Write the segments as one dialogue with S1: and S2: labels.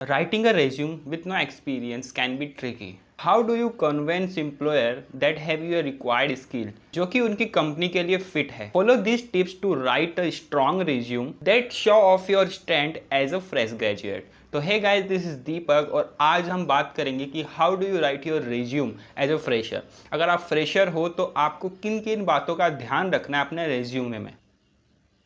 S1: Writing a resume with no experience can be tricky. How do you convince employer that have you a required skill जो कि उनकी company के लिए fit है? Follow these tips to write a strong resume that show off your strength as a fresh graduate. तो hey guys, this is दीपक और आज हम बात करेंगे कि how do you write your resume as a fresher. अगर आप फ्रेशर हो तो आपको किन किन बातों का ध्यान रखना है अपने रिज्यूमे में।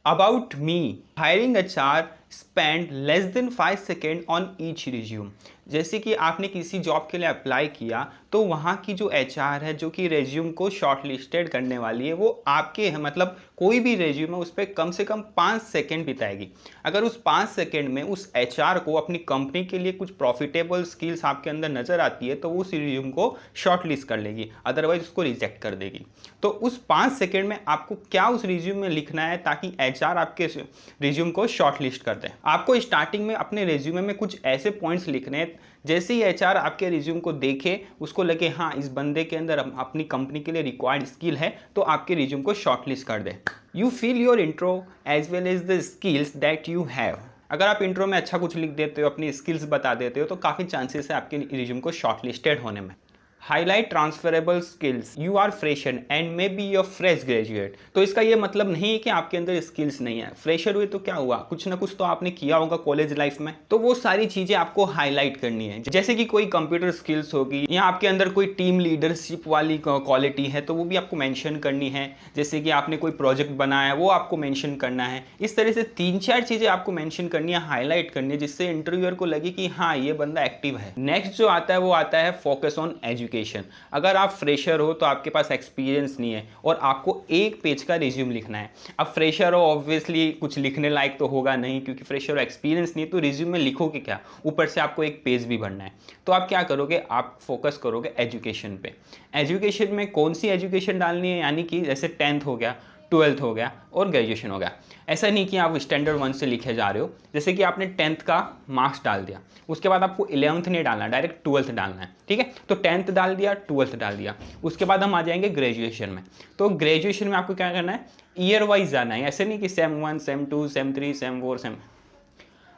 S1: About me, hiring HR spend less than 5 seconds on each resume। जैसे कि आपने किसी जॉब के लिए अप्लाई किया तो वहाँ की जो HR है जो कि रेज्यूम को शॉर्ट लिस्टेड करने वाली है वो आपके मतलब कोई भी रेज्यूम है उस पर कम से कम 5 सेकेंड बिताएगी। अगर उस 5 सेकेंड में उस HR को अपनी कंपनी के लिए कुछ प्रॉफिटेबल स्किल्स आपके अंदर नज़र आती है तो वो उस रिज्यूम को शॉर्ट लिस्ट कर लेगी, अदरवाइज उसको रिजेक्ट कर देगी। तो उस 5 सेकेंड में आपको क्या उस रिज्यूम में लिखना है ताकि HR आपके रिज्यूम को शॉर्ट लिस्ट कर दे। आपको स्टार्टिंग में अपने रिज्यूमे में कुछ ऐसे पॉइंट्स लिखने हैं जैसे ही HR आपके रिज्यूम को देखे उसको लगे हाँ इस बंदे के अंदर अपनी कंपनी के लिए रिक्वायर्ड स्किल है तो आपके रिज्यूम को शॉर्टलिस्ट कर दे। You feel your intro as well as the skills that you have. अगर आप इंट्रो में अच्छा कुछ लिख देते हो, अपनी स्किल्स बता देते हो तो काफ़ी चांसेस है आपके रिज्यूम को शॉर्टलिस्टेड होने में। Highlight transferable skills, you are fresher and may be your fresh graduate. तो इसका ये मतलब नहीं है कि आपके अंदर स्किल्स नहीं है। फ्रेशर हुए तो क्या हुआ, कुछ ना कुछ तो आपने किया होगा कॉलेज लाइफ में, तो वो सारी चीज़ें आपको हाईलाइट करनी है। जैसे कि कोई कंप्यूटर स्किल्स होगी या आपके अंदर कोई टीम लीडरशिप वाली क्वालिटी है तो वो भी आपको मैंशन करनी है। जैसे कि आपने कोई प्रोजेक्ट बनाया है वो आपको मैंशन करना है। इस तरह से 3-4 चीज़ें आपको मैंशन करनी है, हाईलाइट करनी है, जिससे इंटरव्यूअर को लगे कि हाँ ये बंदा एक्टिव है। नेक्स्ट जो आता है वो आता है फोकस ऑन एजुकेशन। अगर आप फ्रेशर हो तो आपके पास एक्सपीरियंस नहीं है और आपको 1 पेज का रिज्यूम लिखना है। अब फ्रेशर हो ऑब्वियसली कुछ लिखने लायक तो होगा नहीं क्योंकि फ्रेशर हो, एक्सपीरियंस नहीं, तो रिज्यूम में लिखोगे क्या, ऊपर से आपको 1 पेज भी भरना है। तो आप क्या करोगे, आप फोकस करोगे एजुकेशन पे। एजुकेशन में कौन सी एजुकेशन डालनी है, यानी कि जैसे 10th हो गया, 12th हो गया और ग्रेजुएशन हो गया। ऐसा नहीं कि आप स्टैंडर्ड 1 से लिखे जा रहे हो। जैसे कि आपने 10th का मार्क्स डाल दिया, उसके बाद आपको 11th नहीं डालना, डायरेक्ट 12th डालना है, ठीक है। तो 10th डाल दिया, 12th डाल दिया, उसके बाद हम आ जाएंगे ग्रेजुएशन में। तो ग्रेजुएशन में आपको क्या करना है, ईयर वाइज जाना है। ऐसे नहीं कि same 1, same 2, same 3, same 4, same,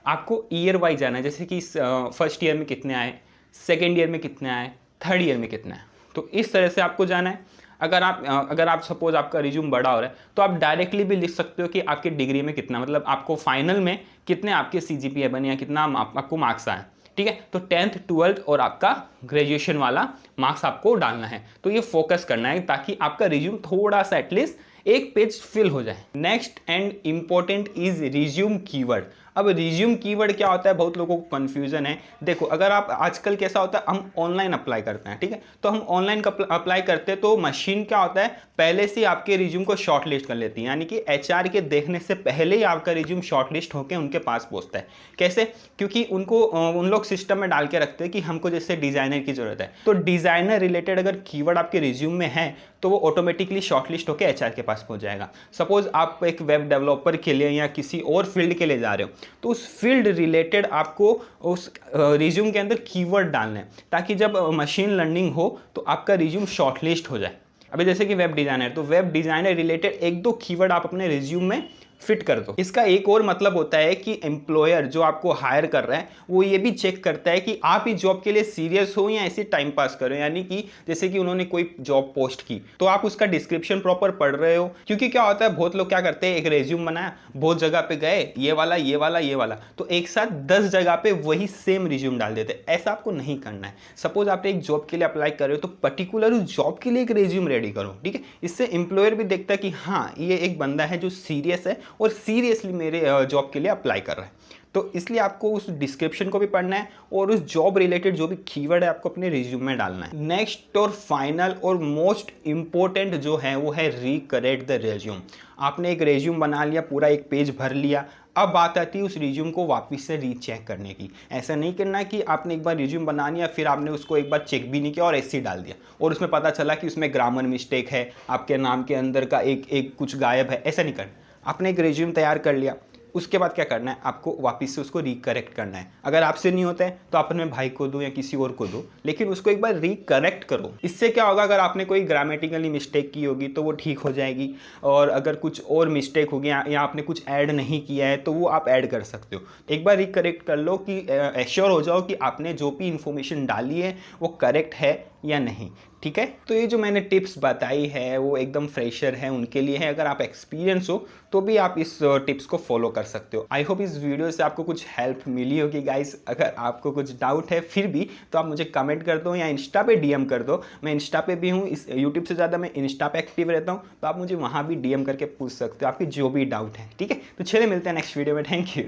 S1: आपको ईयर वाइज जाना है। जैसे कि फर्स्ट ईयर में कितने आए, सेकेंड ईयर में कितने आए, थर्ड ईयर में कितने आए, तो इस तरह से आपको जाना है। अगर आप सपोज आपका रिज्यूम बड़ा हो रहा है तो आप डायरेक्टली भी लिख सकते हो कि आपकी डिग्री में कितना, मतलब आपको फाइनल में कितने आपके CGPA बने या कितना आपको मार्क्स आए, ठीक है। तो 10th 12th और आपका ग्रेजुएशन वाला मार्क्स आपको डालना है। तो ये फोकस करना है ताकि आपका रिज्यूम थोड़ा सा एटलीस्ट 1 पेज फिल हो जाए। Next and important is resume keyword. अब रिज्यूम कीवर्ड क्या होता है, बहुत लोगों को कन्फ्यूजन है। देखो अगर आप आजकल कैसा होता है, हम ऑनलाइन अप्लाई करते हैं, ठीक है। तो हम ऑनलाइन अप्लाई करते हैं तो मशीन क्या होता है, पहले से आपके रिज्यूम को शॉर्ट लिस्ट कर लेती है, यानी कि HR के देखने से पहले ही आपका रिज्यूम शॉर्ट लिस्ट होकर उनके पास पहुंचता है। कैसे, क्योंकि उन लोग सिस्टम में डाल के रखते हैं कि हमको जैसे डिजाइनर की जरूरत है, तो डिजाइनर रिलेटेड अगर कीवर्ड आपके रिज्यूम में है तो वो ऑटोमेटिकली शॉर्टलिस्ट होकर HR के पास पहुंच जाएगा। सपोज आप एक वेब डेवलपर के लिए या किसी और फील्ड के लिए जा रहे हो तो उस फील्ड रिलेटेड आपको उस रिज्यूम के अंदर कीवर्ड डालने हैं ताकि जब मशीन लर्निंग हो तो आपका रिज्यूम शॉर्टलिस्ट हो जाए। अभी जैसे कि वेब डिजाइनर, तो वेब डिजाइनर रिलेटेड 1-2 कीवर्ड आप अपने रिज्यूम में फिट कर दो। इसका एक और मतलब होता है कि एम्प्लॉयर जो आपको हायर कर रहा है वो ये भी चेक करता है कि आप इस जॉब के लिए सीरियस हो या ऐसे टाइम पास करो। यानी कि जैसे कि उन्होंने कोई जॉब पोस्ट की तो आप उसका डिस्क्रिप्शन प्रॉपर पढ़ रहे हो, क्योंकि क्या होता है बहुत लोग क्या करते हैं, एक रेज्यूम बनाया, बहुत जगह पे गए, ये वाला ये वाला ये वाला, तो एक साथ 10 जगह पे वही सेम रिज्यूम डाल देते। ऐसा आपको नहीं करना है। सपोज आपने एक जॉब के लिए अप्लाई कर रहे हो तो पर्टिकुलर उस जॉब के लिए एक रेज्यूम रेडी करो, ठीक है। इससे एम्प्लॉयर भी देखता है कि हाँ ये एक बंदा है जो सीरियस है और सीरियसली मेरे जॉब के लिए अप्लाई कर रहा है। तो इसलिए आपको उस डिस्क्रिप्शन को भी पढ़ना है और उस जॉब रिलेटेड जो भी कीवर्ड है आपको अपने रिज्यूम में डालना है। नेक्स्ट और फाइनल और मोस्ट इंपॉर्टेंट जो है वो है रिकरेक्ट द रिज्यूम। आपने एक रिज्यूम बना लिया, पूरा 1 पेज भर लिया, अब बात आती है उस रिज्यूम को वापस से रीचेक करने की। ऐसा नहीं करना कि आपने एक बार रिज्यूम बना लिया फिर आपने उसको एक बार चेक भी नहीं किया और ऐसे ही डाल दिया और उसमें पता चला कि उसमें ग्रामर मिस्टेक है, आपके नाम के अंदर का एक कुछ गायब है। ऐसा नहीं करना। आपने एक रिज्यूम तैयार कर लिया, उसके बाद क्या करना है, आपको वापस से उसको रिकरेक्ट करना है। अगर आपसे नहीं होता है तो आप अपने भाई को दो या किसी और को दो, लेकिन उसको एक बार रिकरेक्ट करो। इससे क्या होगा, अगर आपने कोई ग्रामेटिकली मिस्टेक की होगी तो वो ठीक हो जाएगी, और अगर कुछ और मिस्टेक होगी या आपने कुछ ऐड नहीं किया है तो वो आप ऐड कर सकते हो। एक बार रिकरेक्ट कर लो कि एश्योर हो जाओ कि आपने जो भी इंफॉर्मेशन डाली है वो करेक्ट है या नहीं। ठीक है, तो ये जो मैंने टिप्स बताई है वो एकदम फ्रेशर है उनके लिए है। अगर आप एक्सपीरियंस हो तो भी आप इस टिप्स को फॉलो कर सकते हो। आई होप इस वीडियो से आपको कुछ हेल्प मिली होगी गाइस। अगर आपको कुछ डाउट है फिर भी तो आप मुझे कमेंट कर दो या इंस्टा पे डीएम कर दो। मैं इंस्टा पे भी हूँ, इस यूट्यूब से ज़्यादा मैं इंस्टा पे एक्टिव रहता हूँ, तो आप मुझे वहाँ भी डीएम करके पूछ सकते हो आपकी जो भी डाउट है। ठीक है, तो चलिए मिलते हैं नेक्स्ट वीडियो में। Thank you.